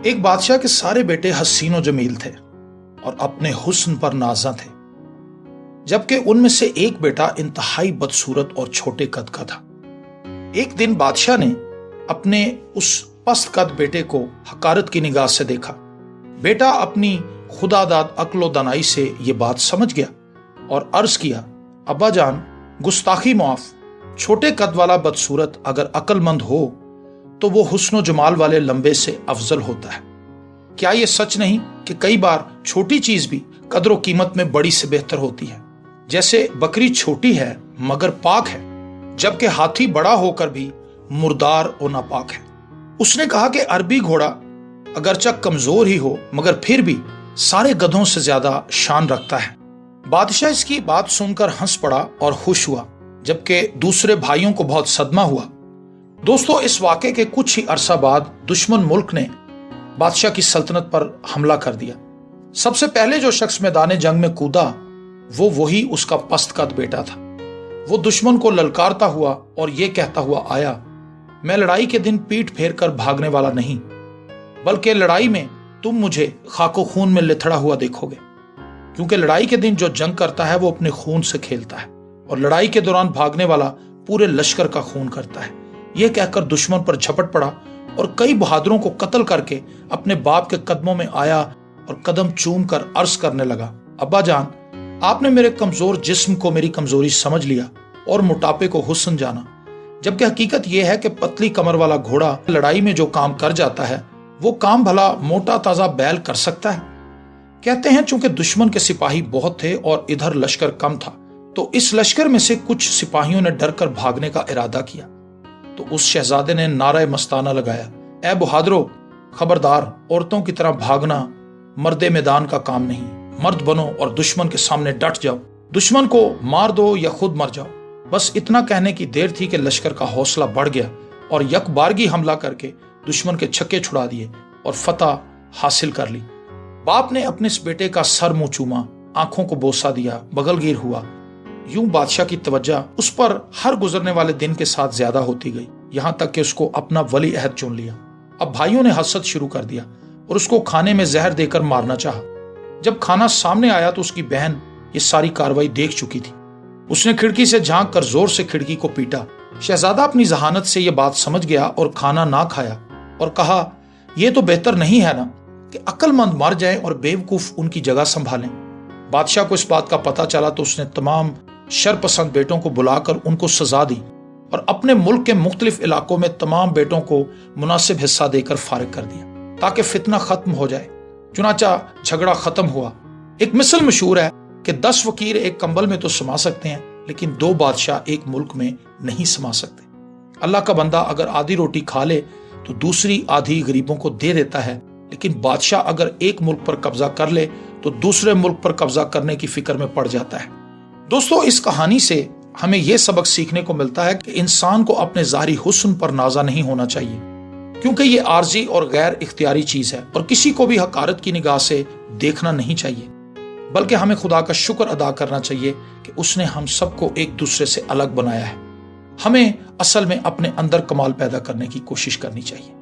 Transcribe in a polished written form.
ایک بادشاہ کے سارے بیٹے حسین و جمیل تھے اور اپنے حسن پر نازاں تھے، جبکہ ان میں سے ایک بیٹا انتہائی بدصورت اور چھوٹے قد کا تھا۔ ایک دن بادشاہ نے اپنے اس پست قد بیٹے کو حقارت کی نگاہ سے دیکھا۔ بیٹا اپنی خدا داد عقل و دانائی سے یہ بات سمجھ گیا اور عرض کیا، ابا جان، گستاخی معاف، چھوٹے قد والا بدصورت اگر عقل مند ہو تو وہ حسن و جمال والے لمبے سے افضل ہوتا ہے۔ کیا یہ سچ نہیں کہ کئی بار چھوٹی چیز بھی قدر و قیمت میں بڑی سے بہتر ہوتی ہے؟ جیسے بکری چھوٹی ہے مگر پاک ہے، جبکہ ہاتھی بڑا ہو کر بھی مردار و ناپاک ہے۔ اس نے کہا کہ عربی گھوڑا اگرچہ کمزور ہی ہو مگر پھر بھی سارے گدھوں سے زیادہ شان رکھتا ہے۔ بادشاہ اس کی بات سن کر ہنس پڑا اور خوش ہوا، جبکہ دوسرے بھائیوں کو بہت صدمہ ہوا۔ دوستو، اس واقعے کے کچھ ہی عرصہ بعد دشمن ملک نے بادشاہ کی سلطنت پر حملہ کر دیا۔ سب سے پہلے جو شخص میدان جنگ میں کودا وہی اس کا پست قد بیٹا تھا۔ وہ دشمن کو للکارتا ہوا اور یہ کہتا ہوا آیا، میں لڑائی کے دن پیٹھ پھیر کر بھاگنے والا نہیں، بلکہ لڑائی میں تم مجھے خاک و خون میں لتھڑا ہوا دیکھو گے، کیونکہ لڑائی کے دن جو جنگ کرتا ہے وہ اپنے خون سے کھیلتا ہے، اور لڑائی کے دوران بھاگنے والا پورے لشکر کا خون کرتا ہے۔ یہ کہہ کر دشمن پر جھپٹ پڑا اور کئی بہادروں کو قتل کر کے اپنے باپ کے قدموں میں آیا اور قدم چوم کر عرض کرنے لگا، ابا جان، آپ نے میرے کمزور جسم کو میری کمزوری سمجھ لیا اور موٹاپے کو حسن جانا، جبکہ حقیقت یہ ہے کہ پتلی کمر والا گھوڑا لڑائی میں جو کام کر جاتا ہے وہ کام بھلا موٹا تازہ بیل کر سکتا ہے؟ کہتے ہیں چونکہ دشمن کے سپاہی بہت تھے اور ادھر لشکر کم تھا، تو اس لشکر میں سے کچھ سپاہیوں نے ڈر کر بھاگنے کا ارادہ کیا۔ تو اس شہزادے نے نعرہ مستانہ لگایا، اے بہادرو، خبردار، عورتوں کی طرح بھاگنا مرد میدان کا کام نہیں، مرد بنو اور دشمن کے سامنے ڈٹ جاؤ، دشمن کو مار دو یا خود مر جاؤ۔ بس اتنا کہنے کی دیر تھی کہ لشکر کا حوصلہ بڑھ گیا اور یک بارگی حملہ کر کے دشمن کے چھکے چھڑا دیے اور فتح حاصل کر لی۔ باپ نے اپنے اس بیٹے کا سر منہ چوما، آنکھوں کو بوسہ دیا، بغل گیر ہوا۔ یوں بادشاہ کی توجہ اس پر ہر گزرنے والے دن کے ساتھ زیادہ ہوتی گئی، یہاں تک کہ اس کو اپنا ولی عہد چن لیا۔ اب بھائیوں نے حسد شروع کر دیا اور اس کو کھانے میں زہر دے کر مارنا چاہا۔ جب کھانا سامنے آیا تو اس کی بہن یہ ساری کاروائی دیکھ چکی تھی۔ اس نے کھڑکی سے جھانک کر زور سے کھڑکی کو پیٹا۔ شہزادہ اپنی ذہانت سے یہ بات سمجھ گیا اور کھانا نہ کھایا اور کہا، یہ تو بہتر نہیں ہے نا کہ عقل مند مر جائیں اور بیوقوف ان کی جگہ سنبھالیں۔ بادشاہ کو اس بات کا پتہ چلا تو اس نے تمام شرپسند بیٹوں کو بلا کر ان کو سزا دی اور اپنے ملک کے مختلف علاقوں میں تمام بیٹوں کو مناسب حصہ دے کر فارغ کر دیا تاکہ فتنہ ختم ہو جائے۔ چنانچہ جھگڑا ختم ہوا۔ ایک مثل مشہور ہے کہ 10 فقیر ایک کمبل میں تو سما سکتے ہیں لیکن 2 بادشاہ ایک ملک میں نہیں سما سکتے۔ اللہ کا بندہ اگر آدھی روٹی کھا لے تو دوسری آدھی غریبوں کو دے دیتا ہے، لیکن بادشاہ اگر ایک ملک پر قبضہ کر لے تو دوسرے ملک پر قبضہ کرنے کی فکر میں پڑ جاتا ہے۔ دوستو، اس کہانی سے ہمیں یہ سبق سیکھنے کو ملتا ہے کہ انسان کو اپنے ظاہری حسن پر نازا نہیں ہونا چاہیے، کیونکہ یہ عارضی اور غیر اختیاری چیز ہے، اور کسی کو بھی حقارت کی نگاہ سے دیکھنا نہیں چاہیے، بلکہ ہمیں خدا کا شکر ادا کرنا چاہیے کہ اس نے ہم سب کو ایک دوسرے سے الگ بنایا ہے۔ ہمیں اصل میں اپنے اندر کمال پیدا کرنے کی کوشش کرنی چاہیے۔